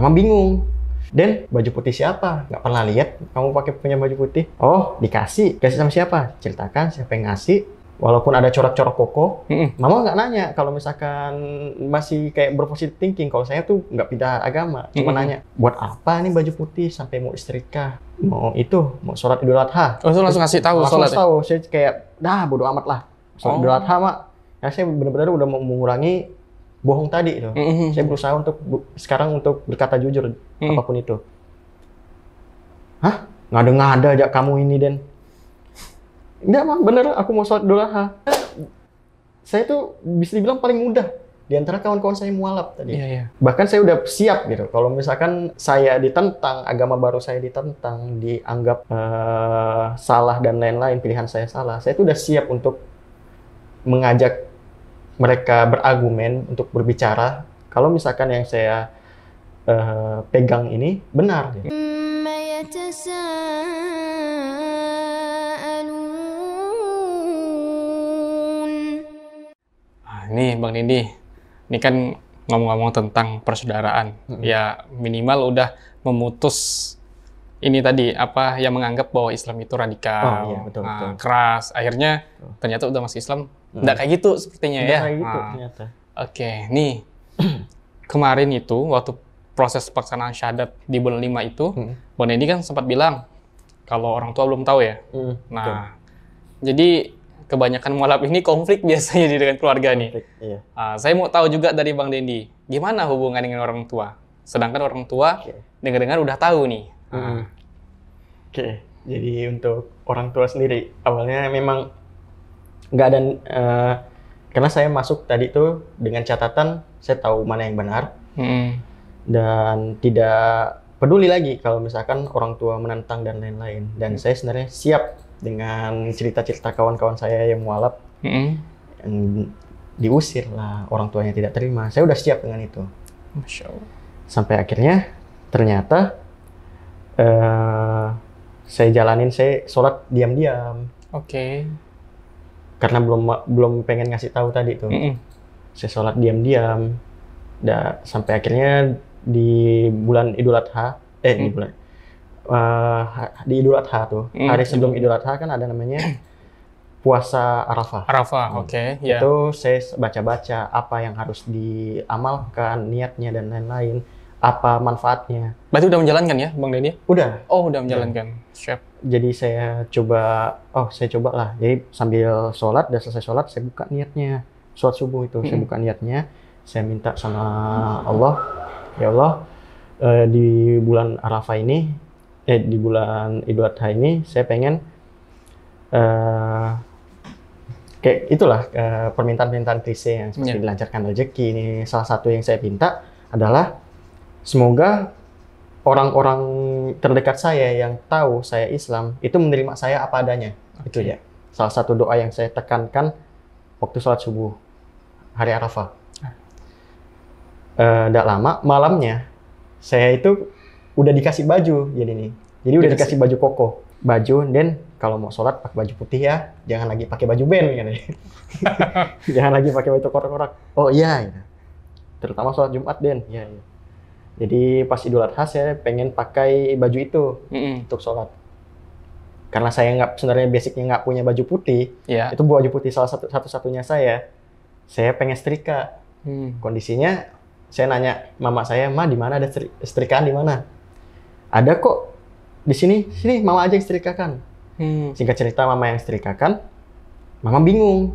Mama bingung. Den, baju putih siapa? Nggak pernah lihat kamu punya baju putih. Oh, dikasih. Kasih sama siapa? Ceritakan siapa yang ngasih. Walaupun ada corak-corak koko, Mama nggak nanya kalau misalkan masih kayak berpositif thinking. Kalau saya tuh nggak pindah agama, cuma nanya, buat apa nih baju putih sampai mau istrika? Mau sholat Idul Adha. Oh, itu langsung ngasih tahu sholat. Langsung tahu. Saya kayak, bodo amat lah. Sholat Idul Adha, Mak. Ya, saya benar-benar udah mau mengurangi bohong tadi itu. Saya berusaha sekarang untuk berkata jujur apapun itu. Hah? Ngada-ngada aja kamu ini, Den. Enggak, Mah, bener, aku mau sholat Idul Adha. Saya tuh bisa dibilang paling mudah di antara kawan-kawan saya mualaf tadi. Bahkan saya udah siap gitu. Kalau misalkan saya ditentang, agama baru saya ditentang, dianggap salah dan lain-lain, pilihan saya salah, saya tuh udah siap untuk mengajak mereka berargumen, untuk berbicara. Kalau misalkan yang saya pegang ini benar. Gitu. Nih Bang Dendi, ini kan ngomong-ngomong tentang persaudaraan, ya minimal udah memutus ini tadi apa yang menganggap bahwa Islam itu radikal, betul. keras. Akhirnya ternyata udah masuk Islam, nggak kayak gitu sepertinya ya. Kayak gitu ternyata. Oke, nih kemarin itu waktu proses pelaksanaan syahadat di bulan 5 itu, Bang Dendi kan sempat bilang kalau orang tua belum tahu ya. Nah, jadi kebanyakan mualaf ini konflik biasanya dengan keluarga nih. Iya. Saya mau tahu juga dari Bang Dendi, gimana hubungan dengan orang tua? Sedangkan orang tua dengar-dengar udah tahu nih. Oke, jadi untuk orang tua sendiri, awalnya memang nggak ada, karena saya masuk tadi tuh dengan catatan saya tahu mana yang benar, dan tidak peduli lagi kalau misalkan orang tua menentang dan lain-lain. Dan saya sebenarnya siap dengan cerita-cerita kawan-kawan saya yang mualaf, yang diusir lah, orang tuanya tidak terima. Saya udah siap dengan itu. Masya Allah. Sampai akhirnya ternyata saya sholat diam-diam. Karena belum pengen ngasih tahu tadi tuh. Saya sholat diam-diam. Sampai akhirnya di bulan Idul Adha, di Idul Adha tuh, hari sebelum Idul Adha kan ada namanya puasa Arafah. Itu saya baca-baca apa yang harus diamalkan, niatnya dan lain-lain, apa manfaatnya. Berarti udah menjalankan ya, Bang Dendi? Udah. Oh, udah menjalankan. Siap. Jadi saya coba lah. Jadi sambil sholat, udah selesai sholat, saya buka niatnya. Sholat subuh itu, saya buka niatnya. Saya minta sama Allah, ya Allah, di bulan Arafah ini, di bulan Idul Adha ini, saya pengen kayak itulah permintaan-permintaan klise yang seperti dilancarkan rezeki. Ini salah satu yang saya minta adalah semoga orang-orang terdekat saya yang tahu saya Islam itu menerima saya apa adanya. Itu ya. Salah satu doa yang saya tekankan waktu sholat subuh hari Arafah. Nggak lama malamnya saya itu udah dikasih baju jadi udah dikasih baju koko, dan kalau mau sholat pakai baju putih ya, jangan lagi pakai baju band kan. Jangan lagi pakai baju korak-korak. Oh iya, terutama sholat Jumat, Den. Iya. Jadi pas Idul Adha saya pengen pakai baju itu untuk sholat. Karena saya sebenarnya basicnya nggak punya baju putih, itu baju putih satu-satunya saya pengen setrika. Kondisinya saya nanya mama saya, Ma, di mana ada setrikaan di mana? Ada kok di sini mama aja yang setrikakan. Singkat cerita mama yang setrikakan, mama bingung.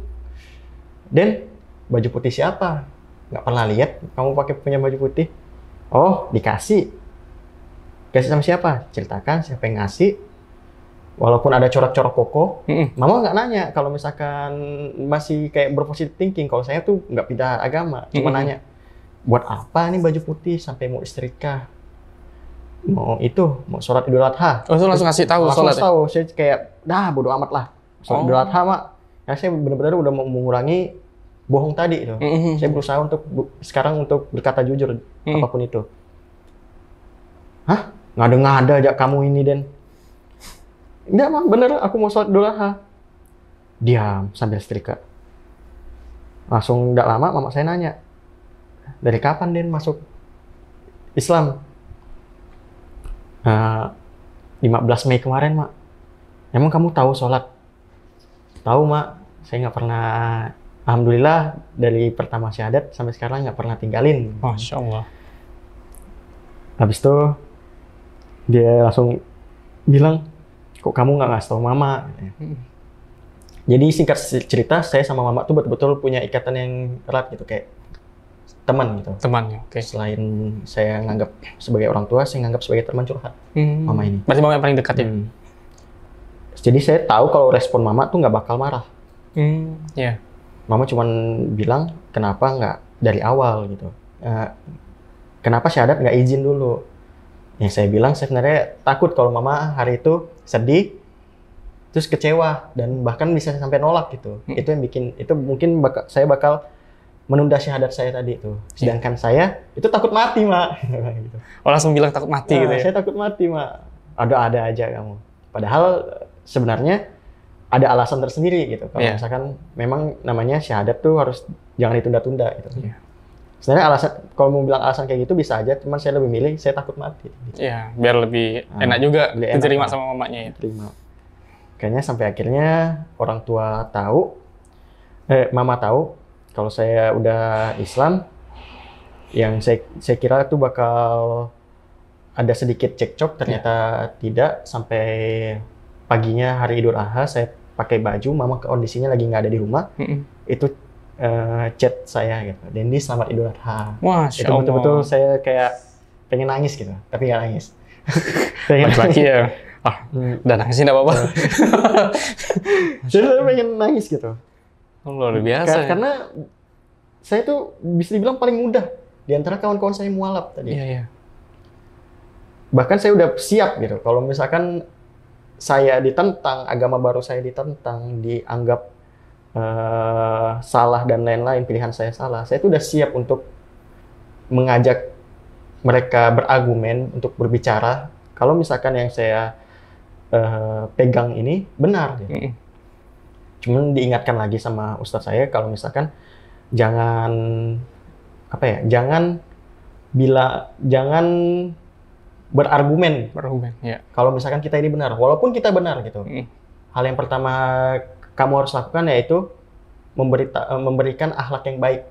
Den, baju putih siapa? Nggak pernah lihat kamu punya baju putih. Oh, dikasih. Kasih sama siapa? Ceritakan siapa yang ngasih. Walaupun ada corak-corak koko, mama nggak nanya kalau misalkan masih kayak berpositif thinking. Kalau saya tuh nggak pindah agama, cuma nanya, buat apa nih baju putih sampai mau istrika? Mau sholat Idul Adha. Oh, itu langsung ngasih tahu sholat. Langsung tahu. Saya kayak, bodo amat lah. Sholat Idul Adha, Mak. Ya, saya benar-benar udah mau mengurangi bohong tadi itu. Saya berusaha sekarang untuk berkata jujur apapun itu. Hah? Ngada-ngada aja kamu ini, Den. Enggak, Mah, bener, aku mau sholat Idul Adha. Diam sambil setrika. Langsung nggak lama mama saya nanya, dari kapan Den masuk Islam? 15 Mei kemarin, Mak. Emang kamu tahu sholat? Tahu, Mak. Saya nggak pernah, alhamdulillah dari pertama syahadat sampai sekarang nggak pernah tinggalin. Masya Allah. Habis itu dia langsung bilang, kok kamu nggak ngasih tahu Mama? Jadi singkat cerita, saya sama Mama tuh betul-betul punya ikatan yang erat gitu, kayak teman gitu. Temannya, oke. Selain saya nganggap sebagai orang tua, saya nganggap sebagai teman curhat Mama ini. Berarti Mama yang paling dekat ya? Jadi saya tahu kalau respon Mama tuh nggak bakal marah. Iya. Mama cuman bilang, kenapa nggak dari awal gitu. Kenapa syahadat nggak izin dulu? Yang saya bilang, saya sebenarnya takut kalau Mama hari itu sedih, terus kecewa, dan bahkan bisa sampai nolak gitu. Itu yang bikin, itu mungkin saya bakal menunda syahadat saya tadi itu. Sedangkan saya itu takut mati, Mak. Gitu. Oh, langsung bilang takut mati gitu ya? Saya takut mati, Mak. Ada aja kamu. Padahal sebenarnya ada alasan tersendiri gitu. Kalau misalkan memang namanya syahadat tuh harus jangan ditunda-tunda gitu. Sebenarnya alasan, kalau mau bilang alasan kayak gitu bisa aja, cuman saya lebih milih saya takut mati. Iya, biar lebih enak juga diterima sama mamanya ya. Terima. Kayaknya sampai akhirnya orang tua tahu, Mama tahu kalau saya udah Islam, yang saya kira tuh bakal ada sedikit cekcok, ternyata tidak. Sampai paginya hari Idul Adha saya pakai baju, Mama kondisinya lagi nggak ada di rumah, itu chat saya gitu, Dendi selamat Idul Adha. Masya itu betul-betul saya kayak pengen nangis gitu, tapi nggak nangis. Laki-laki ya, udah nangis nggak apa-apa. Jadi saya pengen nangis gitu. Luar biasa. Karena saya tuh bisa dibilang paling mudah di antara kawan-kawan saya mualaf tadi. Iya. Bahkan saya udah siap gitu, kalau misalkan saya ditentang, agama baru saya ditentang, dianggap salah dan lain-lain, pilihan saya salah, saya tuh udah siap untuk mengajak mereka berargumen, untuk berbicara kalau misalkan yang saya pegang ini benar gitu. Cuman diingatkan lagi sama ustadz saya kalau misalkan jangan berargumen ya. Kalau misalkan kita ini benar, walaupun kita benar gitu. Hal yang pertama kamu harus lakukan yaitu memberikan akhlak yang baik.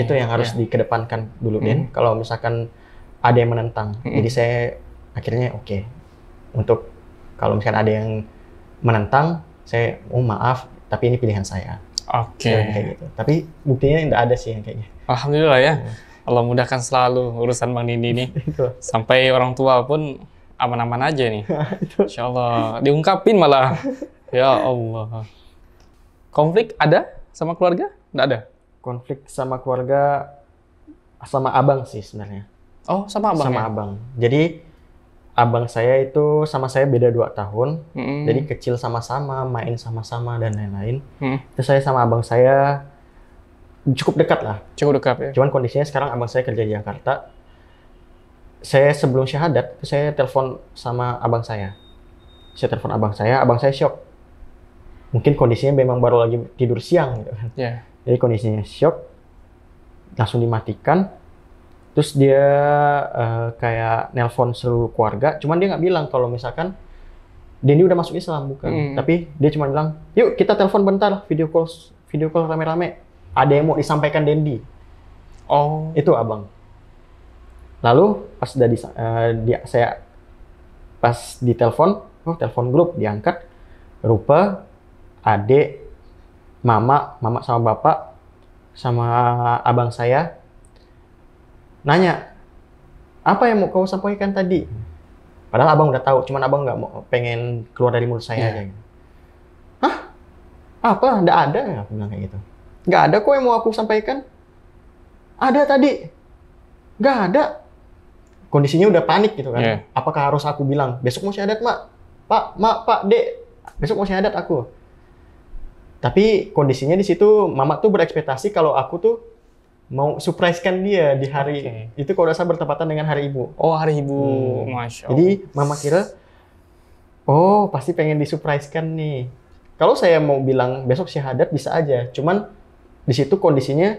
Itu yang harus dikedepankan dulu, Den. Kalau misalkan ada yang menentang. Jadi saya akhirnya untuk kalau misalkan ada yang menentang, saya maaf, tapi ini pilihan saya. Kayak gitu. Tapi buktinya tidak ada sih yang kayaknya. Alhamdulillah ya. Allah mudahkan selalu urusan Bang Dindi nih. Sampai orang tua pun aman-aman aja nih. Insya Allah. Diungkapin malah. Ya Allah. Konflik ada sama keluarga? Nggak ada? Konflik sama keluarga, sama abang sih sebenarnya. Oh, sama abang Sama abang. Jadi, abang saya itu sama saya beda 2 tahun. Jadi kecil sama-sama, main sama-sama, dan lain-lain. Terus saya sama abang saya cukup dekat lah. Cukup dekat ya? Cuman kondisinya sekarang abang saya kerja di Jakarta. Saya sebelum syahadat, saya telepon sama abang saya. Saya telepon abang saya shock. Mungkin kondisinya memang baru lagi tidur siang gitu kan. Jadi kondisinya shock, langsung dimatikan. Terus dia kayak nelpon seluruh keluarga, cuman dia nggak bilang kalau misalkan Dendi udah masuk Islam, bukan. Tapi dia cuma bilang, yuk kita telepon bentar, video call rame-rame. Ada yang mau disampaikan Dendi. Itu abang. Lalu pas saya pas ditelepon, telepon grup diangkat, rupa adik, mama sama bapak, sama abang saya nanya, apa yang mau kau sampaikan tadi? Padahal abang udah tahu, cuman abang nggak mau, pengen keluar dari mulut saya aja. Hah? Apa? Nggak ada? Aku bilang kayak gitu. Nggak ada kok yang mau aku sampaikan. Ada tadi. Nggak ada. Kondisinya udah panik gitu kan. Apakah harus aku bilang, besok mau syahadat, Mak? Pak, Dek, besok mau syahadat aku. Tapi kondisinya di situ Mama tuh berekspektasi kalau aku tuh mau surprise-kan dia di hari itu, kalau rasa bertepatan dengan hari ibu. Hari ibu. Masya Allah. Jadi Mama kira, pasti pengen disurprise-kan nih. Kalau saya mau bilang besok syahadat bisa aja. Cuman di situ kondisinya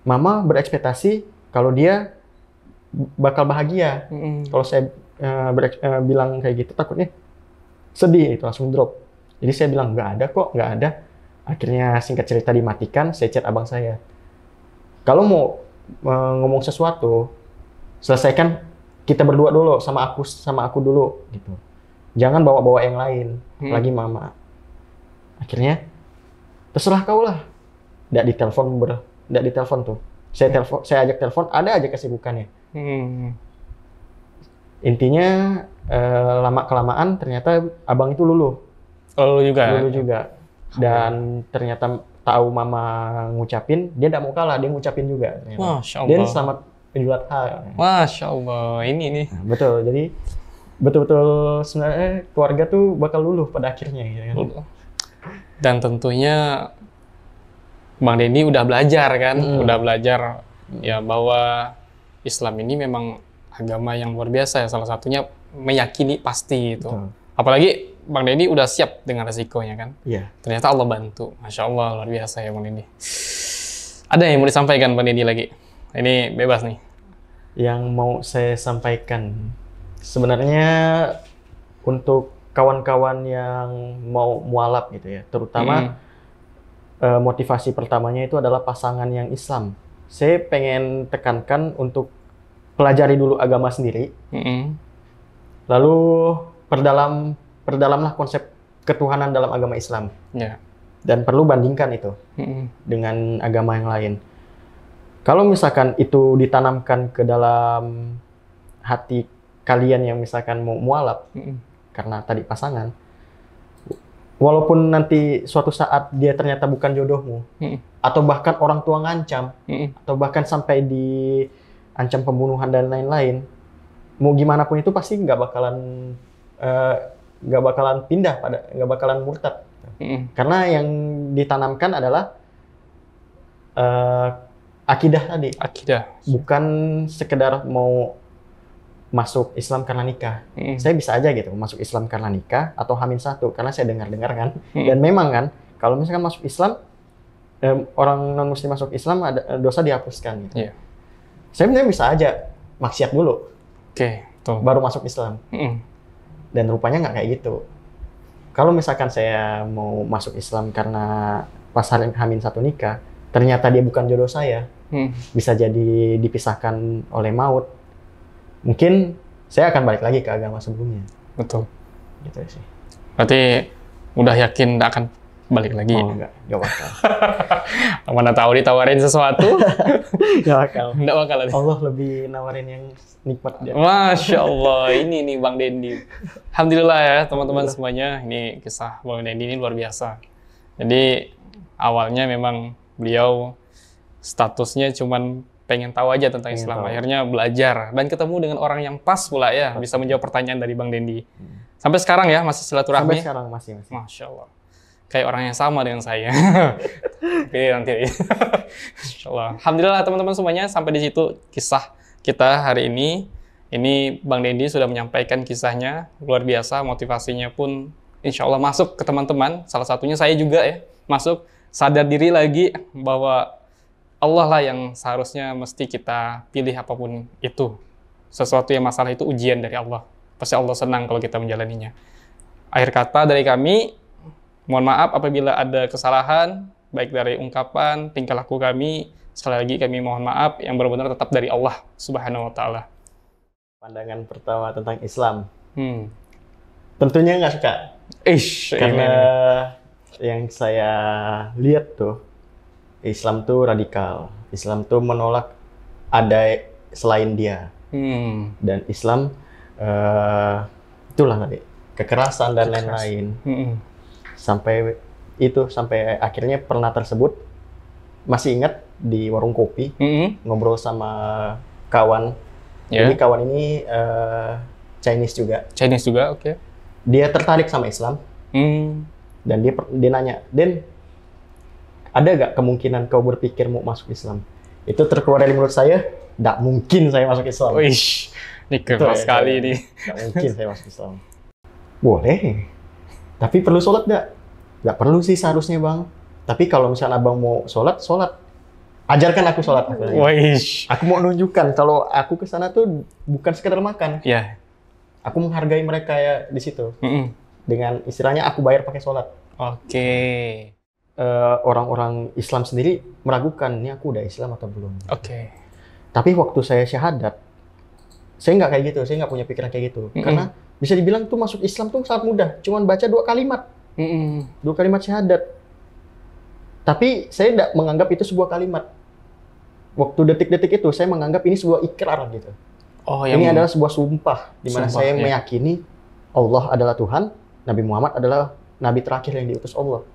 Mama berekspektasi kalau dia bakal bahagia. Kalau saya bilang kayak gitu, takutnya sedih itu langsung drop. Jadi saya bilang nggak ada kok, nggak ada. Akhirnya singkat cerita dimatikan, saya chat abang saya. Kalau mau ngomong sesuatu, selesaikan kita berdua dulu, sama aku dulu gitu. Jangan bawa-bawa yang lain, lagi mama. Akhirnya terserah kau lah. Nggak ditelepon tuh. Saya ajak telepon, ada aja kesibukannya. Intinya lama kelamaan ternyata abang itu luluh. Luluh Luluh juga. Dan ternyata tahu mama ngucapin, dia nggak mau kalah, dia ngucapin juga. Masya Allah. Dan selamat Idul Adha. Masya Allah, ini nih. Nah, betul, jadi betul-betul sebenarnya keluarga tuh bakal luluh pada akhirnya. Gitu kan. Dan tentunya Bang Dendy udah belajar kan, udah belajar ya bahwa Islam ini memang agama yang luar biasa ya. Salah satunya meyakini pasti itu. Betul. Apalagi Bang Dendy udah siap dengan resikonya kan. Iya. Ternyata Allah bantu. Masya Allah, luar biasa ya Bang Dendy. Ada yang mau disampaikan Bang Dendy lagi? Ini bebas nih. Yang mau saya sampaikan, sebenarnya untuk kawan-kawan yang mau mualaf gitu ya, terutama motivasi pertamanya itu adalah pasangan yang Islam. Saya pengen tekankan untuk pelajari dulu agama sendiri, lalu perdalamlah konsep ketuhanan dalam agama Islam. Dan perlu bandingkan itu dengan agama yang lain. Kalau misalkan itu ditanamkan ke dalam hati kalian yang misalkan mau mualaf, karena tadi pasangan, walaupun nanti suatu saat dia ternyata bukan jodohmu, atau bahkan orang tua ngancam, atau bahkan sampai diancam pembunuhan dan lain-lain, mau gimana pun itu pasti nggak bakalan pindah, nggak bakalan murtad. Karena yang ditanamkan adalah akidah tadi. Akidah. Bukan sekedar mau masuk Islam karena nikah. Saya bisa aja gitu masuk Islam karena nikah atau H-1 karena saya dengar-dengar kan. Dan memang kan kalau misalkan masuk Islam, orang non muslim masuk Islam ada dosa dihapuskan gitu. Saya sebenarnya bisa aja maksiat dulu. Baru masuk Islam. Dan rupanya nggak kayak gitu. Kalau misalkan saya mau masuk Islam karena pas hari H-1 nikah, ternyata dia bukan jodoh saya, bisa jadi dipisahkan oleh maut. Mungkin saya akan balik lagi ke agama sebelumnya. Betul. Gitu sih. Berarti udah yakin nggak akan balik lagi? Oh, enggak bakal. Mana tahu ditawarin sesuatu? Nggak bakal. Nggak bakal. Allah lebih nawarin yang nikmat dia. Masya Allah, ini nih Bang Dendy. Alhamdulillah ya teman-teman semuanya. Ini kisah Bang Dendy ini luar biasa. Jadi awalnya memang beliau statusnya cuman pengen tahu aja tentang Islam. Akhirnya belajar dan ketemu dengan orang yang pas pula ya, bisa menjawab pertanyaan dari Bang Dendy. Sampai sekarang ya masih silaturahmi. Sampai sekarang masih. Masya Allah. Kayak orang yang sama dengan saya. Oke, nanti. Masya Allah. Alhamdulillah teman-teman semuanya, sampai di situ kisah kita hari ini. Ini Bang Dendy sudah menyampaikan kisahnya, luar biasa, motivasinya pun insya Allah masuk ke teman-teman. Salah satunya saya juga ya, masuk. Sadar diri lagi bahwa Allah lah yang seharusnya mesti kita pilih apapun itu. Sesuatu yang masalah itu ujian dari Allah. Pasti Allah senang kalau kita menjalaninya. Akhir kata dari kami, mohon maaf apabila ada kesalahan, baik dari ungkapan, tingkah laku kami. Sekali lagi kami mohon maaf, yang benar-benar tetap dari Allah Subhanahu wa Ta'ala. Pandangan pertama tentang Islam. Tentunya nggak suka. Karena yang saya lihat tuh, Islam tuh radikal. Islam tuh menolak ada selain dia. Dan Islam itulah tadi kekerasan dan lain-lain. Sampai akhirnya pernah tersebut, masih ingat di warung kopi, ngobrol sama kawan. Jadi kawan ini Chinese juga. Oke. Dia tertarik sama Islam. Dan dia nanya, Den, ada gak kemungkinan kau berpikir mau masuk Islam? Itu terkeluar dari mulut saya, nggak mungkin saya masuk Islam. Wish, ini keren sekali ini. Nggak mungkin saya masuk Islam. Boleh, tapi perlu sholat nggak? Nggak perlu sih seharusnya bang. Tapi kalau misalnya abang mau sholat. Ajarkan aku sholat. Wish. Aku mau nunjukkan kalau aku ke sana tuh bukan sekedar makan. Iya. Aku menghargai mereka ya di situ. Dengan istilahnya aku bayar pakai sholat. Oke. Orang-orang Islam sendiri meragukan, ini aku udah Islam atau belum. Oke. Tapi waktu saya syahadat, saya nggak kayak gitu, saya nggak punya pikiran kayak gitu. Karena bisa dibilang tuh masuk Islam tuh sangat mudah, cuman baca 2 kalimat. 2 kalimat syahadat. Tapi saya nggak menganggap itu sebuah kalimat. Waktu detik-detik itu, saya menganggap ini sebuah ikrar gitu. Ini adalah sebuah sumpah, di mana saya meyakini Allah adalah Tuhan, Nabi Muhammad adalah Nabi terakhir yang diutus Allah.